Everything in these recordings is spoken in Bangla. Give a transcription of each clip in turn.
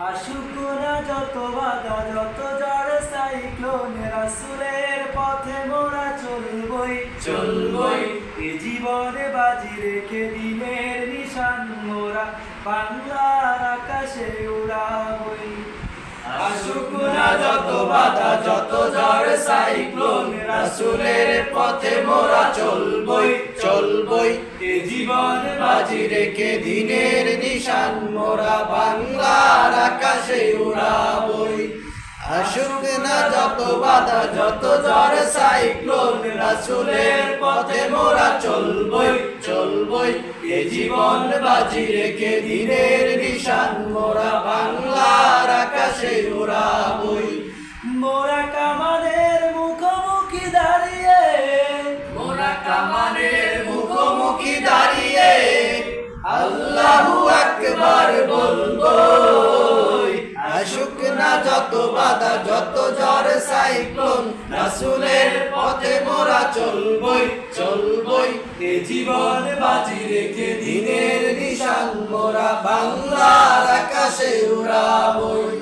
আসুক না যত বাধা যত ঝড় সাইক্লোন, রাসূলের পথে মোরা চলবই চলবই। এ জীবনে বাজি রেখে দিনের নিশান মোরা বাংলার আকাশে উড়াবই। আসুক না যত বাধা যত ঝড় সাইক্লোন, রাসূলের পথে মোরা চলবই চলবই। এ জীবন বাজি রেখে দিনের নিশান মোরা বাংলার আকাশে উড়াবই। আসুক না যত বাধা যত ঝড় সাইক্লোন, রাসূলের পথে মোরা চলবই চলবই। এ জীবন বাজি রেখে দিনের নিশান মোরা বাংলার আকাশে উড়াবই। মোরা কামানের মুখোমুখি দাঁড়িয়ে, মোরা কামানের মুখোমুখি দাঁড়িয়ে আল্লাহু আকবার বলবো। আসুক না যত বাধা যত ঝড় সাইক্লোন, রাসূলের পথে মোরা চলবই চলবই। এ জীবন বাজি রেখে দিনের নিশান মোরা বাংলার আকাশে উড়াবই।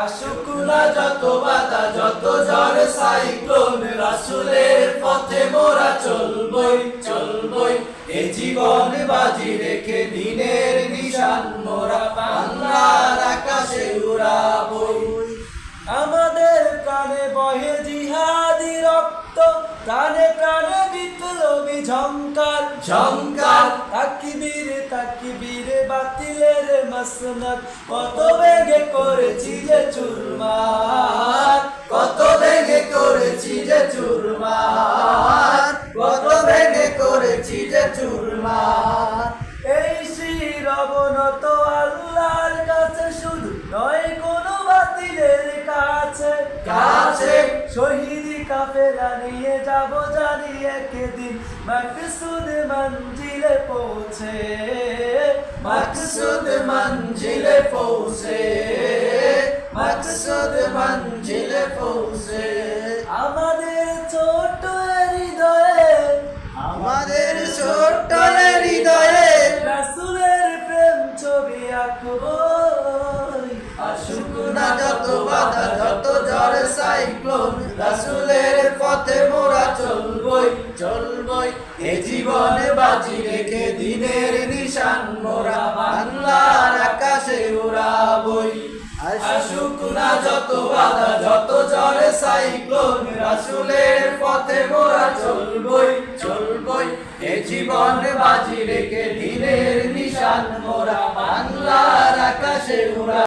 আসুক না যত বাধা যত ঝড় সাইক্লোন, রাসূলের পথে মোরা চলবই চলবই। এ জীবন বাজি রেখে দিনের নিশান মোরা বাংলার আকাশে উড়াবই। আমাদের প্রাণে বহে জিহাদি রক্ত, প্রাণে প্রাণে বিপ্লবী ঝংকার ঝংকার। তাকবীর তাকবীর বাতিলের মাসনাদ, কত বেগে করেছি যে চুরমার, কত ভেঙে করেছি যে চুরমার, কত ভেঙে করেছি যে চুরমার। এই শির অবনত আল্লাহর কাছে, শুধু নয় কোনো বাতিলের কাছে কাছে। শহীদি কাফেলা নিয়ে যাব জানি একদিন মাকসুদ মঞ্জিলে পৌঁছে, মকসুদ মঞ্জিলে পৌঁছে, মকসুদ মঞ্জিলে পৌঁছে। আমাদের ছোট হৃদয়ে, আমাদের ছোট্ট হৃদয়ে রাসূলের প্রেম ছবি আঁকবই। আসুক না যত বাধা যত ঝড় সাইক্লোন, রাসূলের পথে মোরা চলবই চলবই। এ জীবনে বাজি রেখে দিনের নিশান মোরা বাংলার আকাশে উড়াবই। আসুক না যত বাধা যত ঝড় সাইক্লোন, রাসূলের পথে মোরা চলবই চলবই। এ জীবনে বাজি রেখে দিনের নিশান মোরা বাংলার আকাশে উড়াবই।